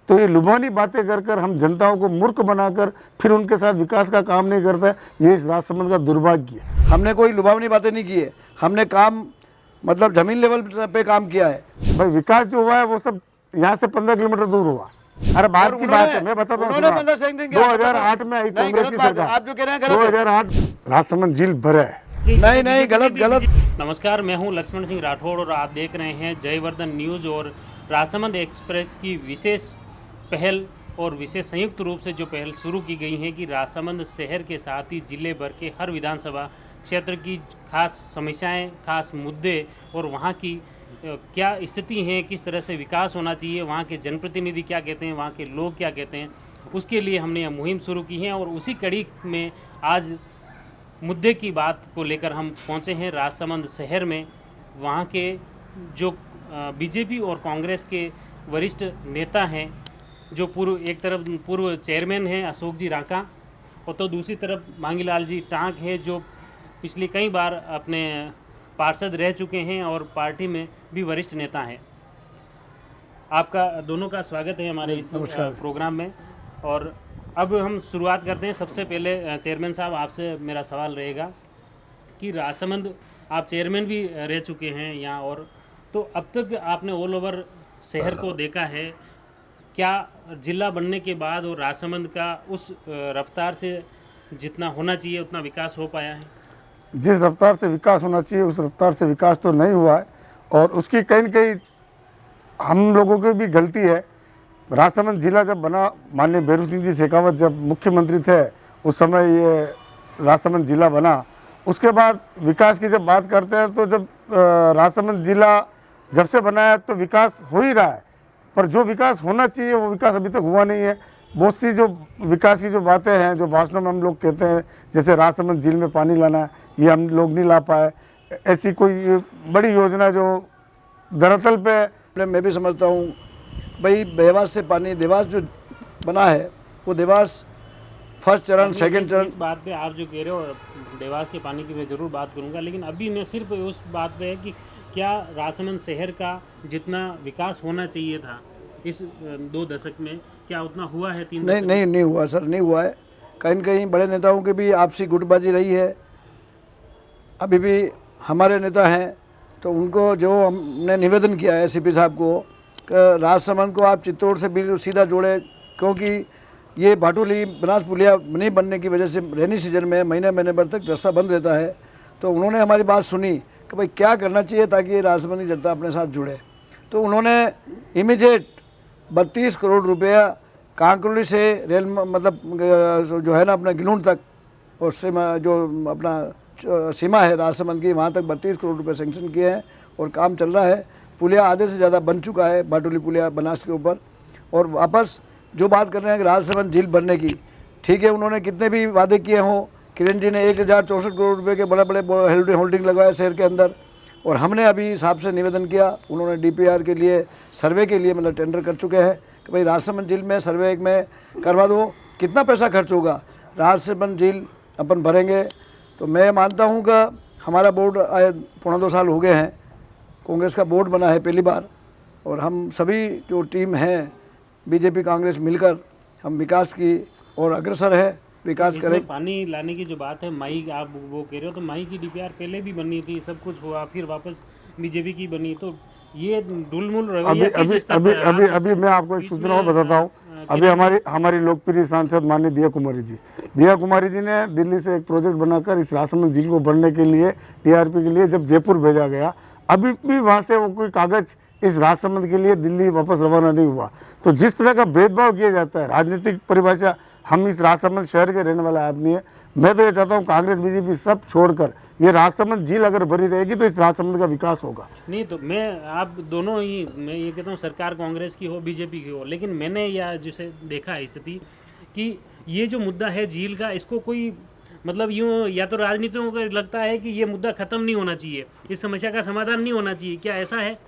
तो ये लुभावनी बातें कर कर हम जनताओं को मूर्ख बनाकर फिर उनके साथ विकास का काम नहीं करता है, ये इस राजसमंद का दुर्भाग्य है। हमने कोई लुभावनी बातें नहीं की है, हमने काम मतलब जमीन लेवल पे काम किया है। भाई विकास जो हुआ है वो सब यहाँ से 15 किलोमीटर दूर हुआ। अरे बात की बात है, मैं बताता हूँ, 2008 में आई कांग्रेस की सरकार, आप जो कह रहे हैं गलत है। 2008 राजसमंद झील भरा है। नहीं गलत। नमस्कार, मैं हूं लक्ष्मण सिंह राठौड़ और आप देख रहे हैं जयवर्धन न्यूज़। और राजसमंद एक्सप्रेस की विशेष पहल और विशेष संयुक्त रूप से जो पहल शुरू की गई है कि राजसमंद शहर के साथ ही जिले भर के हर विधानसभा क्षेत्र की खास समस्याएं, खास मुद्दे और वहाँ की क्या स्थिति है, किस तरह से विकास होना चाहिए, वहाँ के जनप्रतिनिधि क्या कहते हैं, वहाँ के लोग क्या कहते हैं, उसके लिए हमने यह मुहिम शुरू की है। और उसी कड़ी में आज मुद्दे की बात को लेकर हम पहुँचे हैं राजसमंद शहर में। वहाँ के जो बीजेपी और कांग्रेस के वरिष्ठ नेता हैं, जो एक तरफ पूर्व चेयरमैन हैं अशोक जी रांका, और तो दूसरी तरफ मांगीलाल जी टांक है, जो पिछली कई बार अपने पार्षद रह चुके हैं और पार्टी में भी वरिष्ठ नेता हैं। आपका दोनों का स्वागत है हमारे इस प्रोग्राम में। और अब हम शुरुआत करते हैं। सबसे पहले चेयरमैन साहब, आपसे मेरा सवाल रहेगा कि राजसमंद आप चेयरमैन भी रह चुके हैं यहाँ, और तो अब तक आपने ऑल ओवर शहर को देखा है, क्या जिला बनने के बाद और राजसमंद का उस रफ्तार से जितना होना चाहिए उतना विकास हो पाया है? जिस रफ्तार से विकास होना चाहिए उस रफ्तार से विकास तो नहीं हुआ है, और उसकी कहीं न कहीं हम लोगों की भी गलती है। राजसमंद जिला जब बना, माननीय भैरू सिंह जी शेखावत जब मुख्यमंत्री थे, उस समय ये राजसमंद जिला बना। उसके बाद विकास की जब बात करते हैं तो जब राजसमंद जिला जब से बना है तो विकास हो ही रहा है, पर जो विकास होना चाहिए वो विकास अभी तक हुआ नहीं है। बहुत सी जो विकास की जो बातें हैं, जो भाषणों में हम लोग कहते हैं, जैसे राजसमंद झील में पानी लाना है, ये हम लोग नहीं ला पाए। ऐसी कोई बड़ी योजना जो दरअसल पे मैं भी समझता हूँ भाई, देवास से पानी, देवास जो बना है वो देवास फर्स्ट चरण, सेकंड चरण। इस बात पे आप जो कह रहे हो देवास के पानी की मैं ज़रूर बात करूँगा, लेकिन अभी मैं सिर्फ उस बात पे है कि क्या राजसमंद शहर का जितना विकास होना चाहिए था इस 2 दशक में, क्या उतना हुआ है? 3 दशक? नहीं हुआ सर, नहीं हुआ है। कहीं न कहीं बड़े नेताओं की भी आपसी गुटबाजी रही है। अभी भी हमारे नेता हैं तो उनको जो हमने निवेदन किया है सीपी साहब को कि राजसमंद को आप चित्तौड़ से भी सीधा जोड़े, क्योंकि ये भाटुली बनास पुलिया नहीं बनने की वजह से रेनी सीजन में महीने भर तक रास्ता बंद रहता है। तो उन्होंने हमारी बात सुनी कि भाई क्या करना चाहिए ताकि राजसमंद की जनता अपने साथ जुड़े। तो उन्होंने इमीडिएट 32 करोड़ रुपया कांकरोली से रेल मतलब जो है ना अपना गिलून तक, और सीमा जो अपना सीमा है राजसमंद की, वहाँ तक 32 करोड़ रुपए सेंक्शन किए हैं और काम चल रहा है। पुलिया आधे से ज़्यादा बन चुका है, भाटुली पुलिया बनास के ऊपर। और वापस जो बात कर रहे हैं कि राजसमंद झील भरने की, ठीक है, उन्होंने कितने भी वादे किए हों, किरण जी ने 1064 करोड़ रुपए के बड़े होल्डिंग लगवाए शहर के अंदर। और हमने अभी साहब से निवेदन किया, उन्होंने डीपीआर के लिए, सर्वे के लिए मतलब टेंडर कर चुके हैं कि भाई राजसमंद झील में सर्वे में करवा दो। कितना पैसा खर्च होगा, राजसमंद झील अपन भरेंगे। तो मैं मानता हूँ कि हमारा बोर्ड आए 1.25 साल हो गए हैं, कांग्रेस का बोर्ड बना है पहली बार, और हम सभी जो टीम हैं बीजेपी कांग्रेस मिलकर हम विकास की और अग्रसर है, विकास करें। पानी लाने की जो बात है, माई आप वो कह रहे हो, तो माई की डीपीआर पहले भी बनी थी, सब कुछ हुआ, फिर वापस बीजेपी की बनी, तो ये डुलमुल रवैया अभी मैं आपको एक सूचना और बताता हूँ। अभी हमारी लोकप्रिय सांसद माननीय दिया कुमारी जी ने दिल्ली से एक प्रोजेक्ट बनाकर इस राजसमंद झील को भरने के लिए, टीआरपी के लिए जब जयपुर भेजा गया, अभी भी वहाँ से वो कोई कागज इस राजसमंद के लिए दिल्ली वापस रवाना नहीं हुआ। तो जिस तरह का भेदभाव किया जाता है, राजनीतिक परिभाषा, हम इस राजसमंद शहर के रहने वाला आदमी है। मैं तो ये चाहता हूँ कांग्रेस बीजेपी सब छोड़कर ये राजसमंद झील अगर भरी रहेगी तो इस राजसमंद का विकास होगा। नहीं तो मैं आप दोनों ही, मैं ये कहता हूँ सरकार कांग्रेस की हो बीजेपी की हो, लेकिन मैंने यह जिसे देखा है स्थिति कि ये जो मुद्दा है झील का, इसको कोई मतलब यूँ या तो राजनीतियों को लगता है कि ये मुद्दा खत्म नहीं होना चाहिए, इस समस्या का समाधान नहीं होना चाहिए, क्या ऐसा है?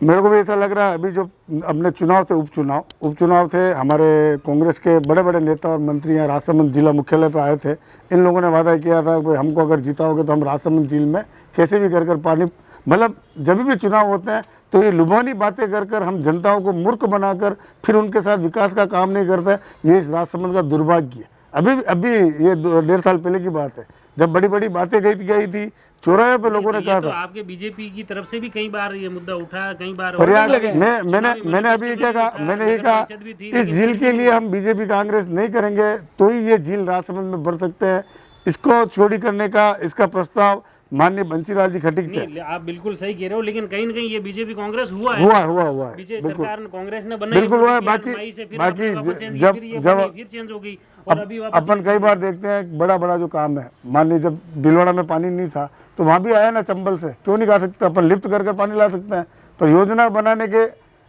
मेरे को भी ऐसा लग रहा है। अभी जो अपने चुनाव थे, उपचुनाव थे, हमारे कांग्रेस के बड़े बड़े नेता और मंत्री यहाँ राजसमंद जिला मुख्यालय पे आए थे। इन लोगों ने वादा किया था कि हमको अगर जीताओगे तो हम राजसमंद झील में कैसे भी कर पानी, मतलब जब भी चुनाव होते हैं तो ये लुभावनी बातें कर कर हम जनताओं को मूर्ख बनाकर फिर उनके साथ विकास का काम नहीं करता है, ये इस राजसमंद का दुर्भाग्य है। अभी ये 1.5 साल पहले की बात है, जब बड़ी बड़ी बातें गई थी, चौराहे पे लोगों ने कहा तो था। आपके बीजेपी की तरफ से भी कई बार ये मुद्दा उठा, कई बार और यार मैंने अभी क्या कहा, मैंने ये कहा इस झील के लिए हम बीजेपी कांग्रेस नहीं करेंगे तो ही ये झील राजसमंद में बढ़ सकते हैं। इसको चोरी करने का इसका प्रस्ताव माननीय बंसीलाल जी खटीक थे। नहीं, आप बिल्कुल सही कह रहे हो, लेकिन कहीं न कहीं ये बीजेपी कांग्रेस हुआ है, हुआ है बीजेपी सरकार कांग्रेस ने बनाई, बिल्कुल हुआ है। बाकी जब फिर चेंज हो गई और अभी वापस अपन कई बार देखते हैं बड़ा जो काम है, मान लीजिए जब भीलवाड़ा में पानी नहीं था तो वहाँ भी आया ना चंबल से, क्यों नहीं गा सकते, अपन लिफ्ट कर पानी ला सकते हैं। पर योजना बनाने के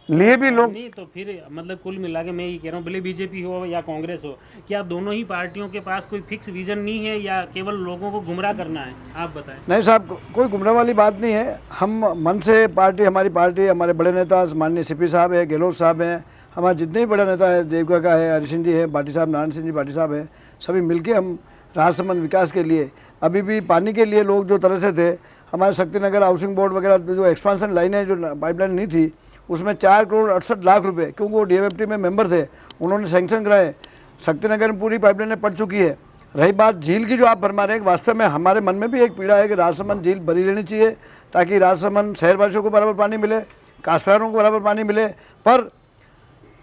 लिए भी लोग नहीं, तो फिर मतलब कुल मिला के मैं ये कह रहा हूँ, भले बीजेपी हो या कांग्रेस हो, क्या दोनों ही पार्टियों के पास कोई फिक्स विजन नहीं है या केवल लोगों को गुमराह करना है? आप बताएं। नहीं साहब, कोई गुमराह वाली बात नहीं है। हम मन से हमारी पार्टी, हमारे बड़े नेता माननीय सीपी साहब है, गहलोत साहब हैं, हमारे जितने भी बड़े नेता है, देवका का है, हरि सिंह जी है, भाटी साहब, नारायण सिंह जी भाटी साहब हैं, सभी मिलके हम राजसमंद विकास के लिए, अभी भी पानी के लिए लोग जो तरह से थे, हमारे शक्तिनगर हाउसिंग बोर्ड वगैरह जो एक्सपांसन लाइनें जो पाइपलाइन नहीं थी उसमें 4 करोड़ 68 लाख रुपए, क्योंकि वो DMFT में मेंबर थे, उन्होंने सैंक्शन कराए। शक्तिनगर में पूरी पाइपलाइनें पड़ चुकी है। रही बात झील की जो आप फरमा रहे हैं, वास्तव में हमारे मन में भी एक पीड़ा है कि राजसमंद झील भरी रहनी चाहिए ताकि राजसमंद शहरवासियों को बराबर पानी मिले, काश्तकारों को बराबर पानी मिले। पर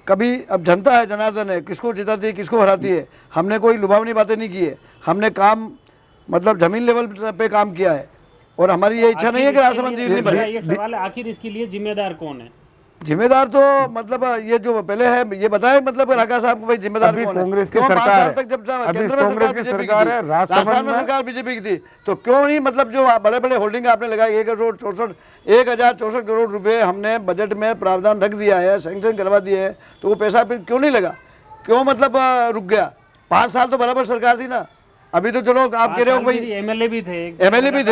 कभी अब जनता है, जनार्दन है, किसको जिताती है, किसको हराती है। हमने कोई लुभावनी बातें नहीं की है, हमने काम मतलब जमीन लेवल पे काम किया है और हमारी ये इच्छा नहीं है कि राजसमंद झील नहीं भरे। ये सवाल है, आखिर इसके लिए जिम्मेदार कौन है? जिम्मेदार तो मतलब ये जो पहले है ये बताए, मतलब राका साहब को भाई जिम्मेदार अभी कौन है? कांग्रेस की क्यों 5 सरकार साल है, तक जब अभी केंद्र में कांग्रेस की सरकार है, राजस्थान में सरकार बीजेपी की थी, तो क्यों नहीं मतलब जो बड़े बड़े होल्डिंग आपने लगाई 1,064 करोड़ रुपए हमने बजट में प्रावधान रख दिया है, सैंक्शन करवा दिए है, तो वो पैसा फिर क्यों नहीं लगा, क्यों मतलब रुक गया? 5 साल तो बराबर सरकार थी ना। अभी तो चलो आप कह रहे हो भाई एमएलए भी थे,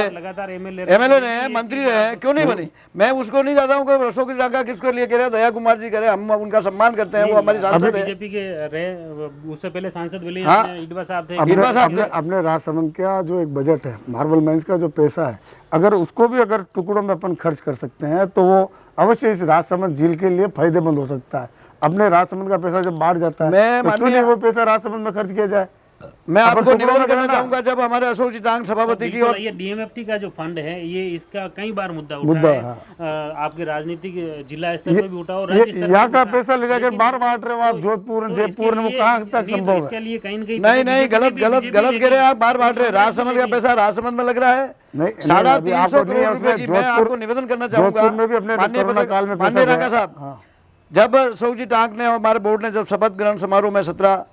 लगातार एमएलए रहे, मंत्री रहे, क्यों नहीं बनी? मैं उसको नहीं चाहता हूँ कि अशोक राका किसको लिए कह रहे, दया कुमार जी कह रहे, हम उनका सम्मान करते हैं, वो हमारी सांसद है। बीजेपी के रहे, उससे पहले सांसद विलियम इडवा साहब थे। अपने राजसमंद का जो एक बजट है, मार्बल माइंस का जो पैसा है, अगर उसको भी अगर टुकड़ों में अपन खर्च कर सकते हैं तो वो अवश्य इस राजसमंद झील के लिए फायदेमंद हो सकता है। अपने राजसमंद का पैसा जब बाढ़ जाता है तो क्यों नहीं वो पैसा राजसमंद में खर्च किया जाए? मैं आपको निवेदन करना चाहूंगा, जब हमारे अशोक जी टांग सभापति की और ये DMFT का जो फंड है, ये इसका कई बार मुद्दा उठा है। आपके राजनीतिक जिला स्तर पर भी उठा और राज्य स्तर यहाँ का पैसा ले जाकर बार बांट रहे हो आप, जोधपुर जयपुर में, वो कहाँ तक संभव है? इसके लिए कहीं नहीं गलत कह रहे हैं आप, बार बांट रहे। राजसमंद का पैसा राजसमंद में लग रहा है, 350 करोड़ रुपए की। मैं आपको निवेदन करना चाहूंगा माननीय राका साहब, जब अशोक जी टांक ने और हमारे बोर्ड ने जब शपथ ग्रहण समारोह में 17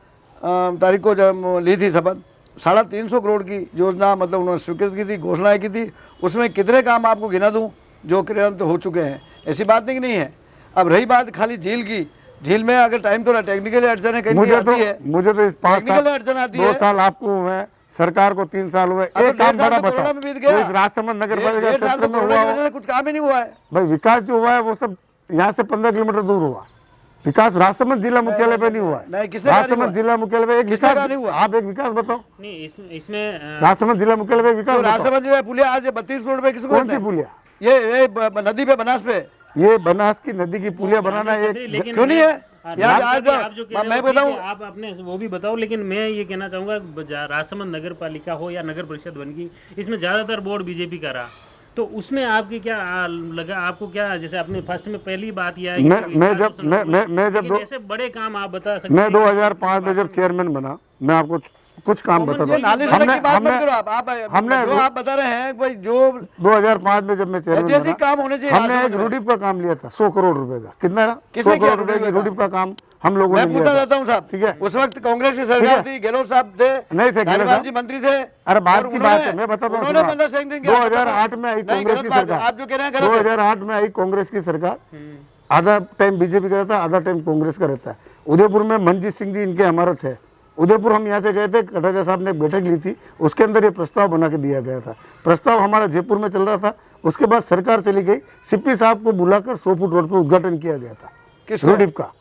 तारीख को जब ली थी शपथ, 350 करोड़ की योजना मतलब उन्होंने स्वीकृत की थी, घोषणाएं की थी। उसमें कितने काम आपको गिना दूं जो क्रियान्वित हो चुके हैं? ऐसी बात नहीं है। अब रही बात खाली झील की, झील में अगर टाइम थोड़ा टेक्निकल अड़चन है, कहीं मुझे आती है, मुझे तो इस 5 साल अड़चन आती है। 2 साल आपको हुए, सरकार को 3 साल हुए, एक काम बड़ा बताओ जो इस राजसमंद नगर पालिका क्षेत्र में हुआ, कुछ काम ही नहीं हुआ है भाई। विकास जो हुआ है वो सब यहाँ से 15 किलोमीटर दूर हुआ। विकास राजसमंद जिला मुख्यालय पे नहीं हुआ है। राजसमंद जिला मुख्यालय पे एक विकास नहीं हुआ। आप एक विकास बताओ। नहीं, इसमें राजसमंद जिला मुख्यालय पे विकास, राजसमंद जिला पुलिया आज 32 करोड़ रुपए किसको? कौन सी पुलिया? ये नदी पे, बनास पे, ये बनास की नदी की पुलिया बनाना एक क्यों नहीं है यार? आज मैं बताऊं, आप अपने वो भी बताओ, लेकिन मैं ये कहना चाहूंगा राजसमंद नगर पालिका हो या नगर परिषद बन गई, इसमें ज्यादातर बोर्ड बीजेपी का रहा, तो उसमें आपकी क्या लगा? आपको क्या, जैसे आपने फर्स्ट में पहली बात यह है मैं जब ऐसे बड़े काम आप बता सकते हैं। मैं 2005 में जब चेयरमैन बना, मैं आपको कुछ काम बताता हूँ। हमने आप बता रहे हैं भाई, जो 2005 में जब मैं चेयरमैन बना, काम होने चाहिए। हमने एक रूडिप का काम लिया था 100 करोड़ रुपए का। कितना? 100 करोड़ रुपए की रूडिप का काम हम लोगों ने पूछना चाहता हूँ साहब, ठीक है? उस वक्त कांग्रेस की सरकार थी, गहलोत साहब थे, नहीं थे, गहलोत जी मंत्री थे। अरे बात की बात है, मैं बताता हूँ। 2008 में आई कांग्रेस की सरकार, आप जो कह रहे हैं 2008 में आई कांग्रेस की सरकार। आधा टाइम बीजेपी का रहता है, आधा टाइम कांग्रेस का रहता है। उदयपुर में मनजीत सिंह जी इनके हमारे थे। उदयपुर हम यहाँ से गए थे, कटारिया साहब ने एक बैठक ली थी, उसके अंदर ये प्रस्ताव बना के दिया गया था। प्रस्ताव हमारा जयपुर में चल रहा था, उसके बाद सरकार चली गई, सीपी साहब को बुलाकर 100 फुट रोड पर उद्घाटन किया गया था रूडिप का।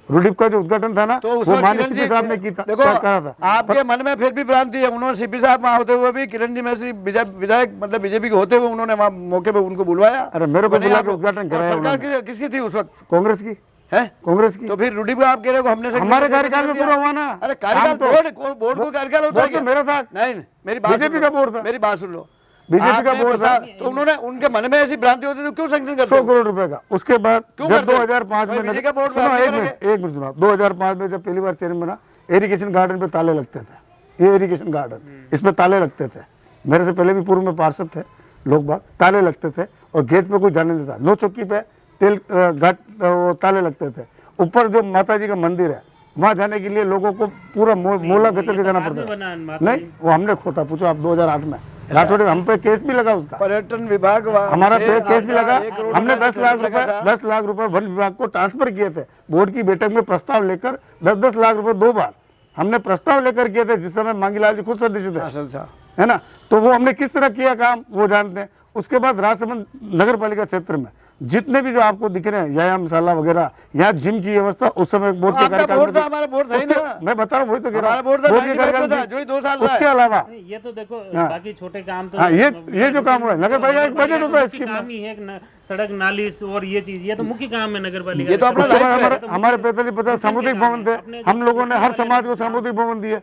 रुडीप का जो उद्घाटन था ना, तो उस वो वक्त माननीय किरण सीपी जी साहब ने की था, देखो करा था। आपके मन में फिर भी भ्रांति है, उन्होंने सीपी साहब वहाँ होते हुए भी किरण जी में से विधायक मतलब बीजेपी के होते हुए उन्होंने वहाँ मौके पे उनको बुलवाया। अरे मेरे को मैंने बुला आप- के उद्घाटन कराया सरकार उन्होंने। किसकी थी उस वक्त? कांग्रेस की है कांग्रेस की। तो फिर रूडी को आप कह रहे हो हमने हमारे कार्यकाल में पूरा हुआ ना। अरे कार्यकाल हम तो- बोर्ड को कार्यकाल होता है बोर्ड तो क्या? मेरा था। नहीं मेरी बात बीजेपी सुन का लो, बोर्ड था। मेरी बात सुन लो। बीजेपी का आपने बोर्ड था। प्रसाद- तो उन्होंने उनके मन में ऐसी भ्रांति होती तो क्यों सैंक्शन करते 100 हो? करोड़ रुपए का। उसके बाद क्यों जब करते हो? 2005 कोई में बिजली का बोर्ड सुनो, आपने एक बनाया? मिनट सुनो, 2005 में जब पहली बार चेयरमैन बना, इरिगेशन गार्डन पे ताले लगते थे। ये इरिगेशन गार्डन, इसमें ताले लगते थे। मेरे से पहले भी पूर्व में पार्षद थे लोग बाग, ताले लगते थे और गेट पे कोई जाने नहीं देता। नो चौकी पे तेल घाट वो ताले लगते थे। ऊपर जो माता जी का मंदिर है, वहाँ जाने के लिए लोगों को पूरा मोला गचर के जाना पड़ता है। नहीं, वो हमने खोता, पूछो आप 2008 में राठौड़, हम पे केस भी लगा उसका। पर्यटन विभाग हमारा पे केस भी लगा। 1 करोड़ हमने रुपए 10 लाख रुपए वन विभाग को ट्रांसफर किए थे। बोर्ड की बैठक में प्रस्ताव लेकर 10 लाख रुपए 2 बार हमने प्रस्ताव लेकर किए थे, जिस समय मांगीलाल जी खुद सदस्य थे, था। है ना। तो वो हमने किस तरह किया काम वो जानते हैं। उसके बाद राजसमंद नगर पालिका क्षेत्र में जितने भी जो आपको दिख रहे हैं व्यायामशाला वगैरह, यहाँ जिम की व्यवस्था उस समय बोर्ड के आपका कार्यकाल बोर्ड में था, हमारा बोर्ड था ही उसके- ना। मैं बता रहा हूँ, वही तो कह रहा हमारा हूँ। बोर्ड था, बोर्ड के 95 कार्यकाल में था, में जो ही 2 साल रहा उसके है। अलावा ये तो देखो हाँ। बाकी छोटे काम तो हाँ, ये जो काम हुआ है, नगर पालिका एक बजट होता है मुख्य इसकी। काम ही है सड़क नाली और ये चीज, ये तो मुख्य काम है नगर पालिका ये तो का। अपना उसके बाद दायित्व है। हमारे 45-50 सामुदायिक भवन थे। हम लोगों ने हर समाज को सामुदायिक भवन दिए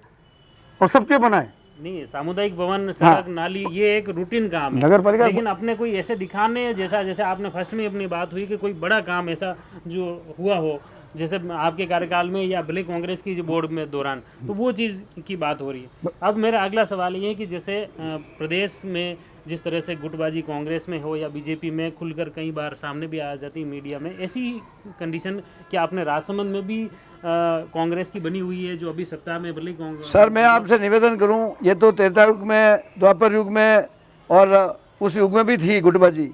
और सबके बनाए। नहीं, सामुदायिक भवन, सड़क नाली ये एक रूटीन काम है। नगर पालिका लेकिन अपने कोई ऐसे दिखाने जैसा, जैसे आपने फर्स्ट में अपनी बात हुई कि कोई बड़ा काम ऐसा जो हुआ हो, जैसे आपके कार्यकाल में या भले कांग्रेस की जो बोर्ड में दौरान, तो वो चीज़ की बात हो रही है। अब मेरा अगला सवाल ये है कि जैसे प्रदेश में जिस तरह से गुटबाजी कांग्रेस में हो या बीजेपी में खुलकर कई बार सामने भी आ जाती है मीडिया में, ऐसी कंडीशन कि आपने राजसमंद में भी कांग्रेस की बनी हुई है जो अभी सत्ता में भले कांग्रेस। सर मैं आपसे निवेदन करूं, ये तो त्रेता युग में, द्वापर युग में और उस युग में भी थी गुटबाजी,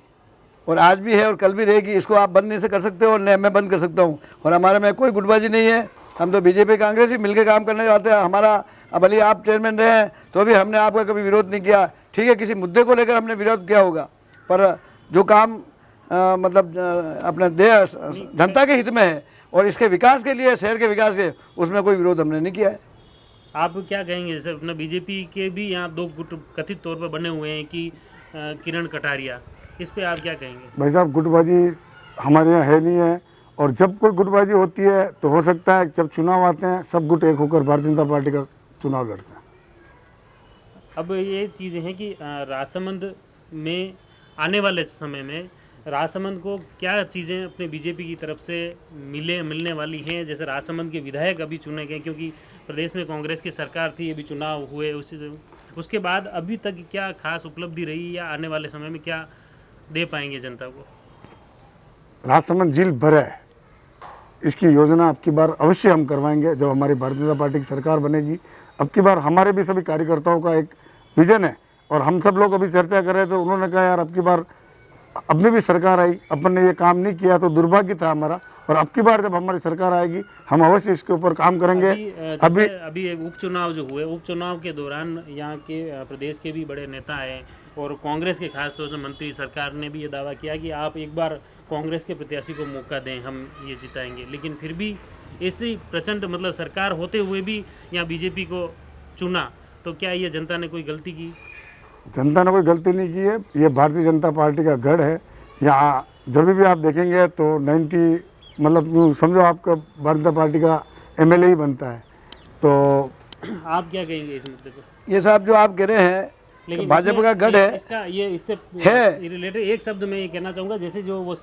और आज भी है और कल भी रहेगी। इसको आप बंद नहीं से कर सकते और न मैं बंद कर सकता हूं। और हमारे में कोई गुटबाजी नहीं है। हम तो बीजेपी कांग्रेस ही मिलकर काम करने जाते हैं। हमारा अब भले आप चेयरमैन रहे हैं तो भी हमने आपका कभी विरोध नहीं किया। ठीक है, किसी मुद्दे को लेकर हमने विरोध किया होगा, पर जो काम मतलब अपने देश जनता के हित में है और इसके विकास के लिए, शहर के विकास के, उसमें कोई विरोध हमने नहीं किया है। आप क्या कहेंगे, जैसे अपना बीजेपी के भी यहाँ 2 गुट कथित तौर पर बने हुए हैं कि किरण कटारिया, इस पे आप क्या कहेंगे? भाई साहब, गुटबाजी हमारे यहाँ है नहीं है। और जब कोई गुटबाजी होती है तो हो सकता है जब चुनाव आते हैं सब गुट एक होकर भारतीय जनता पार्टी का चुनाव लड़ते हैं। अब ये चीज़ें हैं कि राजसमंद में आने वाले समय में राजसमंद को क्या चीज़ें अपने बीजेपी की तरफ से मिलने वाली हैं? जैसे राजसमंद के विधायक अभी चुने गए, क्योंकि प्रदेश में कांग्रेस की सरकार थी, अभी चुनाव हुए, उसके बाद अभी तक क्या खास उपलब्धि रही या आने वाले समय में क्या दे पाएंगे जनता को? राजसमंद झील भर है, इसकी योजना अब की बार अवश्य हम करवाएंगे जब हमारी भारतीय जनता पार्टी की सरकार बनेगी। अब की बार हमारे भी सभी कार्यकर्ताओं का एक विजन है और हम सब लोग अभी चर्चा कर रहे थे। उन्होंने कहा यार अब की बार अपनी भी सरकार आई, अपन ने ये काम नहीं किया तो दुर्भाग्य था हमारा, और अब की बार जब हमारी सरकार आएगी हम अवश्य इसके ऊपर काम करेंगे। अभी उपचुनाव जो हुए, उपचुनाव के दौरान यहाँ के प्रदेश के भी बड़े नेता हैं और कांग्रेस के खासतौर से मंत्री, सरकार ने भी ये दावा किया कि आप एक बार कांग्रेस के प्रत्याशी को मौका दें, हम ये जिताएंगे। लेकिन फिर भी ऐसी प्रचंड मतलब सरकार होते हुए भी यहाँ बीजेपी को चुना, तो क्या ये जनता ने कोई गलती की? जनता ने कोई गलती नहीं की है। ये भारतीय जनता पार्टी का गढ़ है। यहाँ जब भी आप देखेंगे तो 90 मतलब यूँ समझो आपका भारतीय जनता पार्टी का MLA ही बनता है। तो आप क्या कहेंगे इस मुद्दे पर? ये साहब जो आप कह रहे हैं लेकिन भाजपा का गढ़ है, इसका ये इससे है। रिलेटेड एक शब्द में ये कहना चाहूँगा, जैसे जो वो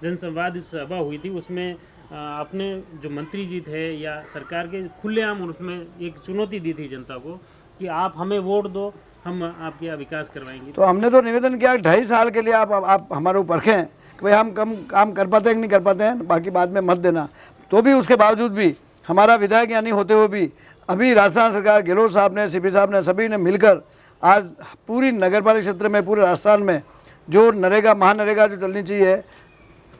जनसंवाद सभा हुई थी उसमें अपने जो मंत्री जी थे या सरकार के खुलेआम उसमें एक चुनौती दी थी जनता को कि आप हमें वोट दो, हम आपके यहाँ विकास करवाएंगे। तो हमने तो निवेदन किया 2.5 साल के लिए आप हमारे ऊपर परखें कि भाई हम कम काम कर पाते हैं कि नहीं कर पाते हैं, बाकी बाद में मत देना। तो भी उसके बावजूद भी हमारा विधायक यानी होते हुए भी अभी राजस्थान सरकार, गहलोत साहब ने, CP साहब ने, सभी ने मिलकर आज पूरी नगर पालिका क्षेत्र में, पूरे राजस्थान में जो नरेगा, महानरेगा जो चलनी चाहिए,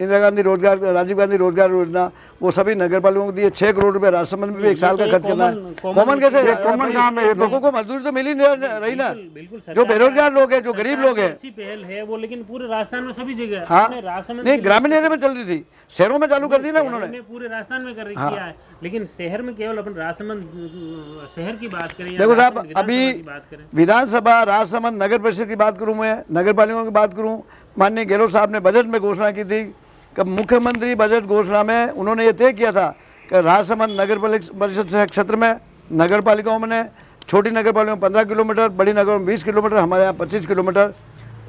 इंदिरा गांधी रोजगार, राजीव गांधी रोजगार योजना, वो सभी नगर पालिकाओं को दिए। 6 करोड़ रुपए राजसमंद में भी 1 साल का खर्च करना है। कॉमन कैसे? कॉमन काम है ये तो। लोगों को मजदूरी तो मिल ही नहीं रही ना, बिल्कुल जो बेरोजगार लोग हैं, जो गरीब लोग हैं। अच्छी पहल है वो, लेकिन पूरे राजस्थान में सभी जगह हाँ अपने राजसमंद नहीं, ग्रामीण एरिया में चल रही थी, शहरों में चालू कर दी ना उन्होंने। में पूरे राजस्थान में कर किया है, लेकिन शहर में केवल अपन राजसमंद शहर की बात करें या देखो साहब, राजसमंद विधानसभा अभी की बात करें, विधानसभा, राजसमंद, नगर परिषद की बात करूं, मैं नगर पालिकाओं की बात करूं, माननीय गहलोत साहब ने बजट में घोषणा की थी कि मुख्यमंत्री बजट घोषणा में उन्होंने ये तय किया था कि राजसमंद नगर परिषद से क्षेत्र में नगर पालिकाओं में, छोटी नगर पालिकाओं में 15 किलोमीटर, बड़ी नगरों में 20 किलोमीटर, हमारे यहाँ 25 किलोमीटर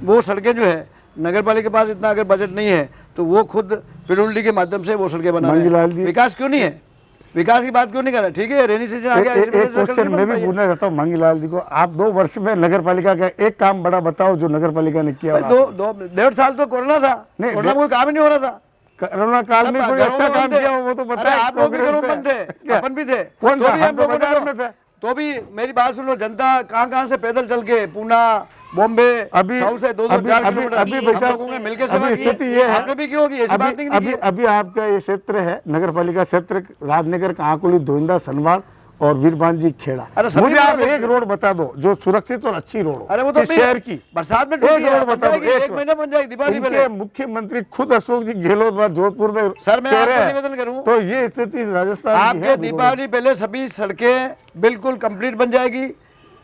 वो सड़कें जो है, नगर पालिका के पास इतना अगर बजट नहीं है तो वो खुद फिडुल्डी के माध्यम से वो सड़कें बना रहे हैं। विकास क्यों नहीं है? विकास की बात क्यों नहीं कर रहे? ठीक है, रेनी सीजन आ गया, एक क्वेश्चन मैं भी पूछना चाहता हूँ मांगीलाल जी को, आप 2 वर्ष में नगर पालिका का एक काम बड़ा बताओ जो नगर पालिका ने किया। 1.5 साल तो कोरोना था, कोरोना में कोई काम ही नहीं हो रहा था। कोरोना काल में कोई अच्छा काम किया वो तो बताए। आप लोग भी घरों में थे, अपन भी थे, कौन तो भी हम लोगों बाजार में ने, थे। तो भी मेरी बात सुन लो, जनता कहाँ से पैदल चल के पूना, बॉम्बे, अभी साउथ से 2-4 किलोमीटर अभी भाई लोगों ने मिलकर सेवा की स्थिति ये है, आपने भी क्यों की? ऐसी बात नहीं की। अभी आपका ये क्षेत्र है नगर पालिका क्षेत्र, राजनगर, कांकुली, धोइंदा, सनवाड़ और वीरबांजी, खेड़ा। अरे मुझे आप एक रोड बता दो जो सुरक्षित और अच्छी रोड हो। अरे वो तो शहर की बरसात में एक रोड बता दो, 1 महीना बन जाएगी, दिवाली पहले। मुख्यमंत्री खुद अशोक जी गहलोत जोधपुर में सर मैं कह आपको रहे हैं, निवेदन करूं, तो ये स्थिति राजस्थान की आपके है। दीपावली पहले सभी सड़कें बिल्कुल कंप्लीट बन जाएगी,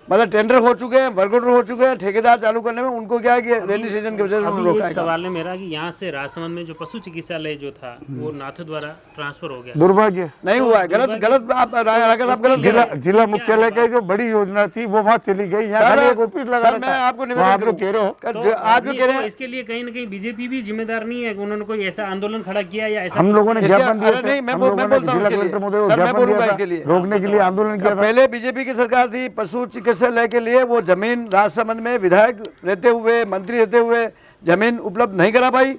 मतलब टेंडर हो चुके हैं, वर्क ऑर्डर हो चुके हैं, ठेकेदार चालू करने में उनको क्या है कि रेनी सीजन की वजह से उन्होंने अभी रोका एक है। सवाल है मेरा कि यहाँ से राजसमंद में जो पशु चिकित्सालय जो था वो नाथो द्वारा ट्रांसफर हो गया, दुर्भाग्य नहीं हुआ है, गलत आप राकेश साहब गलत जिला जिला मुख्यालय की जो बड़ी योजना थी वो वहाँ चली गई। यहाँ खाली एक ऑफिस लगा सर मैं आपको निवेदन आप लोग कह रहे हो तो आप जो कह रहे हैं, इसके लिए कहीं ना कहीं बीजेपी भी जिम्मेदार नहीं है कि उन्होंने कोई ऐसा आंदोलन खड़ा किया या ऐसा हम लोगों ने ज्ञापन दिया अरे नहीं, मैं हम लोगों ने बोलता हूँ जिला इसके लिए। कलेक्टर महोदय को सर, मैं ज्ञापन बोलूंगा दिया इसके था, लिए। रोकने के लिए आंदोलन किया था। पहले बीजेपी की सरकार थी, पशु चिकित्सालय के लिए वो जमीन राजसमंद में विधायक रहते हुए, मंत्री रहते हुए जमीन उपलब्ध नहीं करा पाई।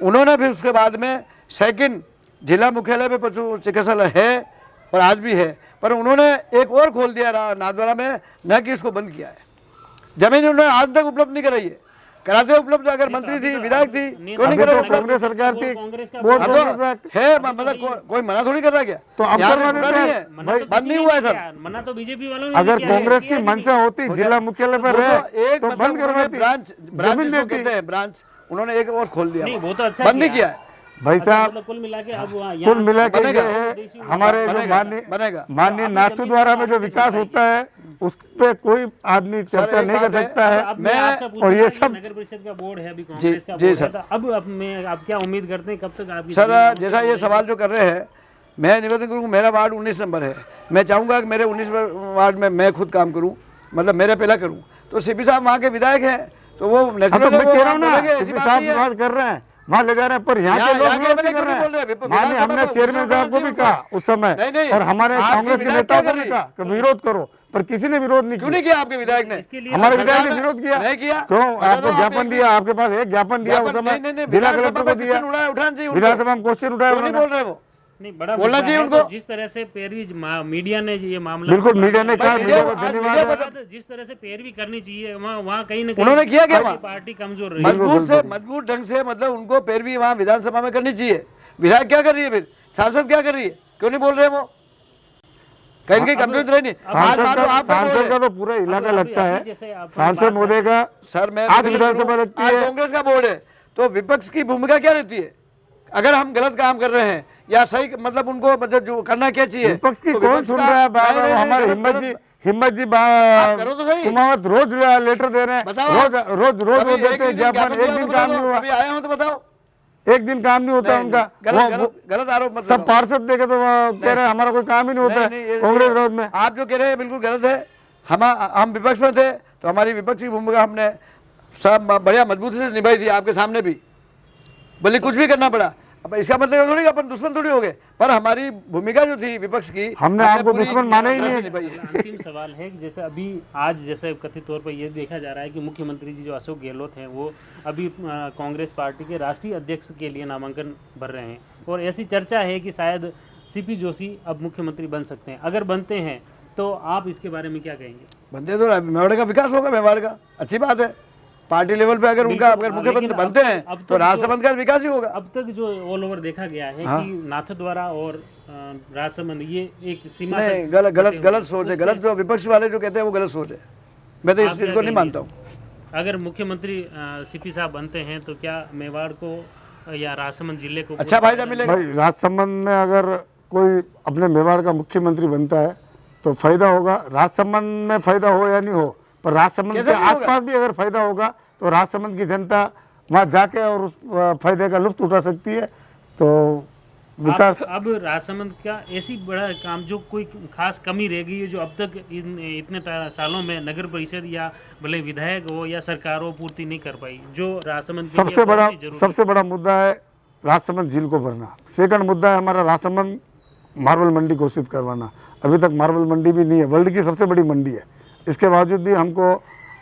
उन्होंने फिर उसके बाद में सेकंड जिला मुख्यालय पे पशु चिकित्सालय है और आज भी है, पर उन्होंने एक और खोल दिया नाथद्वारा में, न कि इसको बंद किया है। जमीन उन्होंने आज तक उपलब्ध नहीं कराई है, कराते उपलब्ध अगर मंत्री थी, विधायक थी, क्यों नहीं करा? कांग्रेस सरकार थी, कांग्रेस का बोर्ड है, मतलब कोई मना थोड़ी कर रहा क्या? तो अब यहाँ से करवा रुका देते नहीं हैं। है, मना तो बंद नहीं किसी हुआ है ने सर। किया, मना तो बीजेपी वालों ने अगर भी किया है, कांग्रेस की किया भी मंशा होती जिला मुख्यालय पर रहे एक तो मतलब बंद उन्होंने करवाती, ब्रांच जमीन जिसको देती। कहते हैं ब्रांच, उन्होंने एक और खोल दिया, नहीं, वो तो अच्छा बंद नहीं किया। किया है। भाई साहब मतलब कुल मिला के अब कुल मिला के बनेगा। ये है हमारे जो बनेगा। माननीय नाथू द्वारा में जो विकास होता है उस पे कोई आदमी चर्चा एक नहीं कर बात है, सकता है। अब मैं आपसे पूछूं और ये कि सब नगर परिषद का बोर्ड है, अभी कांग्रेस का जी बोर्ड सर। है, तो अब मैं आप क्या उम्मीद करते हैं कब तक आपकी सर जैसा ये सवाल जो कर रहे हैं, मैं निवेदन करूँगा, मेरा वार्ड 19 नंबर है, मैं चाहूँगा कि मेरे 19 वार्ड में मैं खुद काम करूँ, मतलब मेरे पहला करूँ। तो सीपी साहब वहाँ के विधायक हैं तो वो मैं कह रहा हूँ ना ऐसी बात साहब नहीं है। बात कर रहे हैं वहाँ ले जा रहे हैं, पर यहाँ के लोग विरोध नहीं कर रहे हैं। माननीय हमने चेयरमैन साहब को भी कहा उस समय नहीं, और हमारे आपके कांग्रेस के विधायक नेताओं क्या को कर भी रही? कहा कि विरोध करो, पर किसी ने विरोध नहीं क्यों किया। नहीं किया आपके विधायक ने? इसके लिए हमारे सरकार विधायक ने विरोध किया नहीं किया। क्यों? बता आपको दो, ज्ञापन आप दिया, आपके पास एक ज्ञापन दिया उस समय नहीं, जिला कलेक्टर को दिया, उठाना चाहिए, विधानसभा में क्वेश्चन उठाया क्यों नहीं उन्होंने। बोल रहे वो? नहीं बड़ा बोलना मुद्दा चाहिए है, उनको। तो जिस तरह से पैरवी मीडिया ने ये मामला बिल्कुल मीडिया ने कहा, भाई, मीडिया को मीडिया धन्यवाद है। जिस तरह से पैरवी करनी चाहिए वहाँ कहीं ना कहीं उन्होंने किया क्या वहाँ? पार्टी कमजोर रही है। मजबूत ढंग से, मतलब उनको पैरवी वहाँ विधानसभा में करनी चाहिए। विधायक क्या कर रही है फिर? सांसद क्या कर रही है? क्यों नहीं बोल रहे वो? कहीं कहीं कमजोर रही नहीं। सांसद का तो पूरा इलाका लगता है, सांसद महोदय का सर मैं आज विधानसभा लगती है, कांग्रेस का बोर्ड है, तो विपक्ष की भूमिका क्या रहती है? अगर हम गलत काम कर रहे हैं या सही, मतलब उनको मतलब जो करना क्या चाहिए? विपक्ष की तो कौन विपक्ष सुन का- रहा है? नहीं, नहीं, हमारे गलत- हिम्मत जी करो तो सही। कुमावत रोज लेटर दे रहे हैं, बताओ। रोज वो कभी देते हैं ज्ञापन, एक दिन काम नहीं हुआ, अभी आए हो तो बताओ। एक दिन काम नहीं होता उनका। गलत आरोप मत सब लगाओ। पार्षद देखे तो कह रहे हैं हमारा कोई काम ही नहीं होता नहीं, है ये- कांग्रेस विरोध में। आप जो कह रहे हैं बिल्कुल गलत है। हम विपक्ष में थे तो हमारी विपक्ष की भूमिका हमने सब बढ़िया मजबूती से निभाई थी, आपके सामने भी, भले कुछ भी करना पड़ा। अब इसका मतलब थोड़ी अपन दुश्मन थोड़ी हो गए, पर हमारी भूमिका जो थी विपक्ष की, हमने आपको पूरी दुश्मन माना ही तरह से नहीं। निभाई है। अंतिम सवाल है कि जैसे अभी आज जैसे कथित तौर पर यह देखा जा रहा है कि मुख्यमंत्री जी जो अशोक गहलोत हैं वो अभी कांग्रेस पार्टी के राष्ट्रीय अध्यक्ष के लिए नामांकन भर रहे हैं, और ऐसी चर्चा है कि शायद सीपी जोशी अब मुख्यमंत्री बन सकते हैं। अगर बनते हैं तो आप इसके बारे में क्या कहेंगे? बनते तो मेवाड़ का विकास होगा, मेवाड़ का अच्छी बात है। पार्टी लेवल पे अगर उनका अगर मुख्यमंत्री लेकिन बनते हैं अब तो तक राजसमंद का विकास ही होगा। अब तक जो ऑल ओवर देखा गया है हाँ। कि नाथद्वारा और राजसमंद ये एक सीमा नहीं, तक गलत गलत बचे गलत हुए सोच है, हैं। गलत जो विपक्ष वाले जो कहते हैं वो गलत सोच है। मैं तो इस आप चीज़ क्या को नहीं कहेंगे? मानता हूँ। अगर मुख्यमंत्री सीपी साहब बनते हैं तो क्या मेवाड़ को या राजसमंद जिले को अच्छा फायदा मिलेगा। भाई राजसमंद में अगर कोई अपने मेवाड़ का मुख्यमंत्री बनता है तो फायदा होगा। राजसमंद में फायदा हो या नहीं हो, पर राजसमंद कैसे के नहीं होगा? आसपास भी अगर फायदा होगा तो राजसमंद की जनता वहाँ जाके और उस फायदे का लुत्फ उठा सकती है। तो विकास अब राजसमंद का ऐसी बड़ा काम जो कोई खास कमी रह गई है जो अब तक इतने सालों में नगर परिषद या भले विधायक हो या सरकार हो पूर्ति नहीं कर पाई, जो राजसमंद के लिए सबसे बड़ा बहुत ही जरूरी है। सबसे बड़ा मुद्दा है राजसमंद झील को भरना। सेकंड मुद्दा है हमारा राजसमंद मार्बल मंडी घोषित करवाना। अभी तक मार्बल मंडी भी नहीं है, वर्ल्ड की सबसे बड़ी मंडी है। इसके बावजूद भी हमको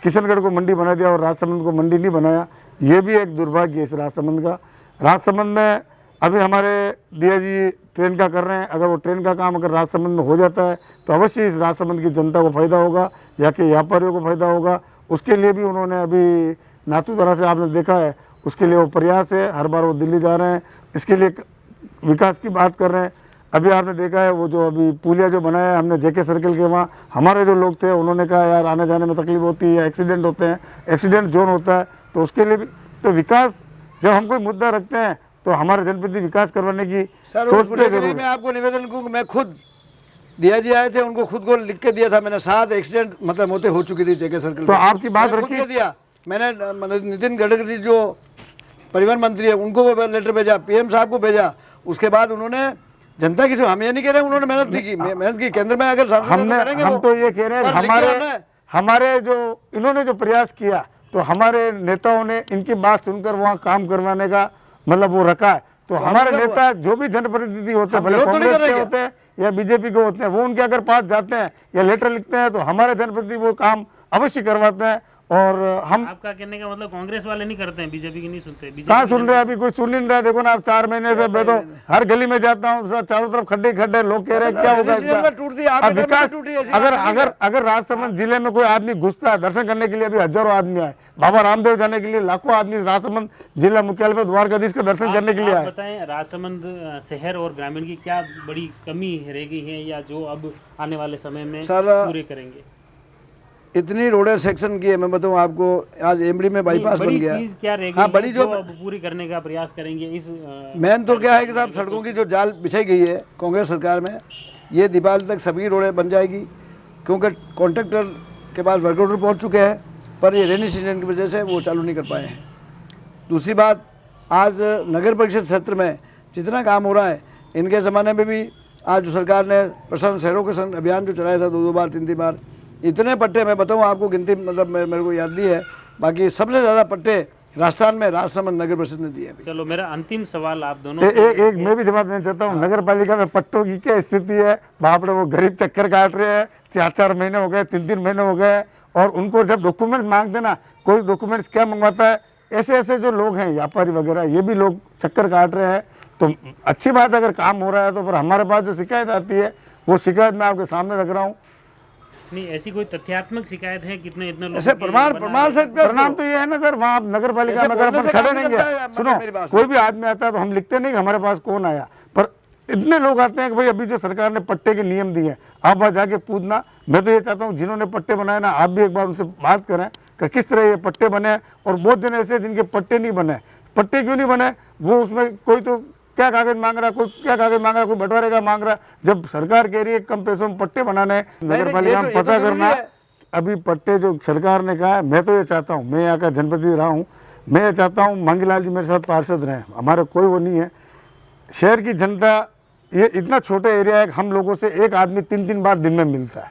किशनगढ़ को मंडी बना दिया और राजसमंद को मंडी नहीं बनाया। ये भी एक दुर्भाग्य है इस राजसमंद का। राजसमंद में अभी हमारे दिया जी ट्रेन का कर रहे हैं, अगर वो ट्रेन का काम अगर राजसमंद में हो जाता है तो अवश्य इस राजसमंद की जनता को फ़ायदा होगा, या कि व्यापारियों को फ़ायदा होगा। उसके लिए भी उन्होंने अभी नाथूदरा से आपने देखा है, उसके लिए वो प्रयास है। हर बार वो दिल्ली जा रहे हैं, इसके लिए विकास की बात कर रहे हैं। अभी आपने देखा है वो जो अभी पुलिया जो बनाया है हमने जेके सर्कल के वहाँ, हमारे जो लोग थे उन्होंने कहा यार आने जाने में तकलीफ होती है, एक्सीडेंट होते हैं, एक्सीडेंट जोन होता है, तो उसके लिए भी तो विकास जब हम कोई मुद्दा रखते हैं तो हमारे जनप्रति विकास करवाने की सर सोच उस पे मुद्दे के लिए जरूर मैं है। आपको निवेदन करूँ, मैं खुद दिया जी आए थे, उनको खुद को लिख के दिया था मैंने। 7 एक्सीडेंट मतलब होते हो चुकी थी जेके सर्कल तो पे। आपकी बात मैंने खुद रखी के दिया मैंने। मतलब नितिन गडकरी जो परिवहन मंत्री है उनको वो लेटर भेजा, पीएम साहब को भेजा। उसके बाद उन्होंने जनता की हम ये नहीं कह रहे उन्होंने मेहनत नहीं की, मेहनत की केंद्र में अगर सांसद हमने करेंगे हम वो। तो ये कह रहे हैं पर लिख के हमारे हमने- हमारे जो इन्होंने जो प्रयास किया तो हमारे नेताओं ने इनकी बात सुनकर वहाँ काम करवाने का मतलब वो रखा है। तो हमारे मतलब नेता जो भी जनप्रतिनिधि होते हैं, हम भले विरोध तो नहीं कांग्रेस कर रहे के क्या? होते हैं या बीजेपी के होते हैं, वो उनके अगर पास जाते हैं या लेटर लिखते हैं तो हमारे जनप्रतिनिधि वो काम अवश्य करवाते हैं। और हम आपका कहने का मतलब कांग्रेस वाले नहीं करते हैं, बीजेपी की नहीं सुनते? कहाँ सुन रहे हैं? अभी कोई सुन नहीं रहा है। देखो ना आप 4 महीने से मैं तो हर गली में जाता हूँ, चारों तरफ खड्डे खड्डे, लोग कह रहे हैं क्या होगा रेजिडेंशियल में टूट दी, आपके अब घर में विकास टूटी, ऐसी अगर बात नहीं अगर अगर राजसमंद जिले में कोई आदमी घुसता है दर्शन करने के लिए, अभी हजारों आदमी आए, बाबा रामदेव जाने के लिए लाखों आदमी राजसमंद जिला मुख्यालय पर द्वारकाधीश का दर्शन करने के लिए आप आए। बताएं राजसमंद शहर और ग्रामीण की क्या बड़ी कमी रह गई है या जो अब आने वाले समय में सर, पूरे करेंगे? इतनी रोडें सेक्शन की है, मैं बताऊँ आपको। आज एमडी में बाईपास बन बड़ी गया। चीज क्या रह गई हाँ, है बड़ी जो जो अब पूरी करने का प्रयास करेंगे इस मेन तो क्या है कि साहब सड़कों की जो जाल बिछाई गई है कांग्रेस सरकार में, ये दीपावली तक सभी रोडें बन जाएगी, क्योंकि कॉन्ट्रैक्टर के पास वर्क ऑर्डर पहुँच चुके हैं, पर ये रेनी सीजन की वजह से वो चालू नहीं कर पाए हैं। दूसरी बात, आज नगर परिषद क्षेत्र में जितना काम हो रहा है, इनके ज़माने में भी आज जो सरकार ने प्रशासन शहरों के संग अभियान जो चलाया था 2 बार 3 बार, इतने पट्टे मैं बताऊँ आपको गिनती मतलब मेरे को याद नहीं है, बाकी सबसे ज़्यादा पट्टे राजस्थान में राजसमंद नगर परिषद ने दिए। चलो मेरा अंतिम सवाल आप दोनों एक मैं भी जवाब देना चाहता हूँ। नगर पालिका में पट्टों की क्या स्थिति है? वहाँ पर वो गरीब चक्कर काट रहे हैं, 4-4 महीने हो गए, 3-3 महीने हो गए, और उनको जब डॉक्यूमेंट्स मांगते ना, कोई डॉक्यूमेंट्स क्या मंगवाता है, ऐसे ऐसे जो लोग हैं व्यापारी वगैरह, ये भी लोग चक्कर काट रहे हैं। तो अच्छी बात अगर काम हो रहा है तो, पर हमारे पास जो शिकायत आती है वो शिकायत मैं आपके सामने रख रहा हूँ। नहीं, ऐसी कोई तथ्यात्मक शिकायत है कितने इतने लोगों ऐसे की प्रमाण बना प्रमाण है? से परिणाम तो ये है ना सर, वहाँ नगर पालिका ऐसे में अगर बोलने अपन से खड़े काम नहीं नहीं करता है, गए, मतलब सुनो मेरी बात कोई भी आदमी आता है तो हम लिखते नहीं कि हमारे पास कौन आया, पर इतने लोग आते हैं कि भाई अभी जो सरकार ने पट्टे के नियम दिए हैं, आप वहाँ जाके पूछना। मैं तो ये चाहता हूँ जिन्होंने पट्टे बनाए ना, आप भी एक बार उनसे बात करें कि किस तरह ये पट्टे बने। और बहुत जन ऐसे जिनके पट्टे नहीं बने। पट्टे क्यों नहीं बने? वो उसमें कोई तो क्या कागज मांग रहा, कोई क्या कागज मांग रहा, कोई बंटवारे का मांग रहा, जब सरकार कह रही है कम पैसों में पट्टे बनाने, नगर पालिका में पता करना। अभी पट्टे जो सरकार ने कहा है, मैं तो ये चाहता हूँ, मैं यहाँ का जनप्रतिनिधि रहा हूँ, मैं ये चाहता हूँ मंगीलाल जी मेरे साथ पार्षद रहे, हमारा कोई वो नहीं है। शहर की जनता, ये इतना छोटा एरिया है, हम लोगों से एक आदमी 3-3 बार दिन में मिलता है,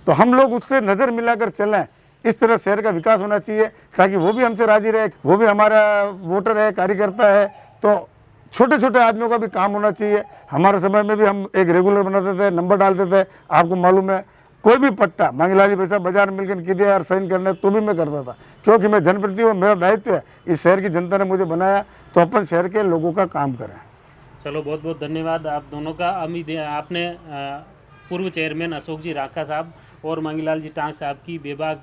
तो हम लोग उससे नज़र मिलाकर चलें। इस तरह शहर का विकास होना चाहिए ताकि वो भी हमसे राजी रहे, वो भी हमारा वोटर है, कार्यकर्ता है। तो छोटे छोटे आदमियों का भी काम होना चाहिए। हमारे समय में भी हम एक रेगुलर बनाते थे, नंबर डालते थे। आपको मालूम है कोई भी पट्टा मंगीलाल जी पैसा बाजार में मिलकर किधे यार साइन करने, तो भी मैं करता था, क्योंकि मैं जनप्रतिनिधि हूँ, मेरा दायित्व है। इस शहर की जनता ने मुझे बनाया, तो अपन शहर के लोगों का काम करें। चलो बहुत बहुत धन्यवाद आप दोनों का। उम्मीद है आपने पूर्व चेयरमैन अशोक जी राखा साहब और मंगीलाल जी टांग साहब की बेबाक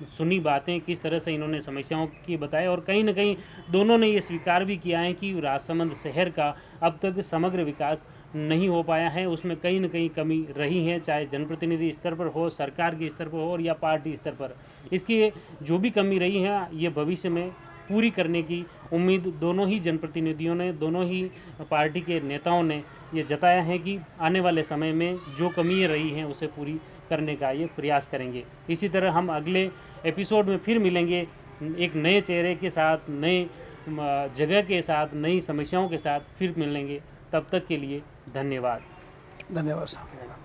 सुनी बातें, किस तरह से इन्होंने समस्याओं की बताया, और कहीं ना कहीं दोनों ने ये स्वीकार भी किया है कि राजसमंद शहर का अब तक समग्र विकास नहीं हो पाया है, उसमें कहीं ना कहीं कमी रही है, चाहे जनप्रतिनिधि स्तर पर हो, सरकार के स्तर पर हो और या पार्टी स्तर पर। इसकी जो भी कमी रही है ये भविष्य में पूरी करने की उम्मीद दोनों ही जनप्रतिनिधियों ने, दोनों ही पार्टी के नेताओं ने ये जताया है कि आने वाले समय में जो कमियाँ रही हैं उसे पूरी करने का ये प्रयास करेंगे। इसी तरह हम अगले एपिसोड में फिर मिलेंगे एक नए चेहरे के साथ, नए जगह के साथ, नई समस्याओं के साथ फिर मिलेंगे। तब तक के लिए धन्यवाद। धन्यवाद साहब।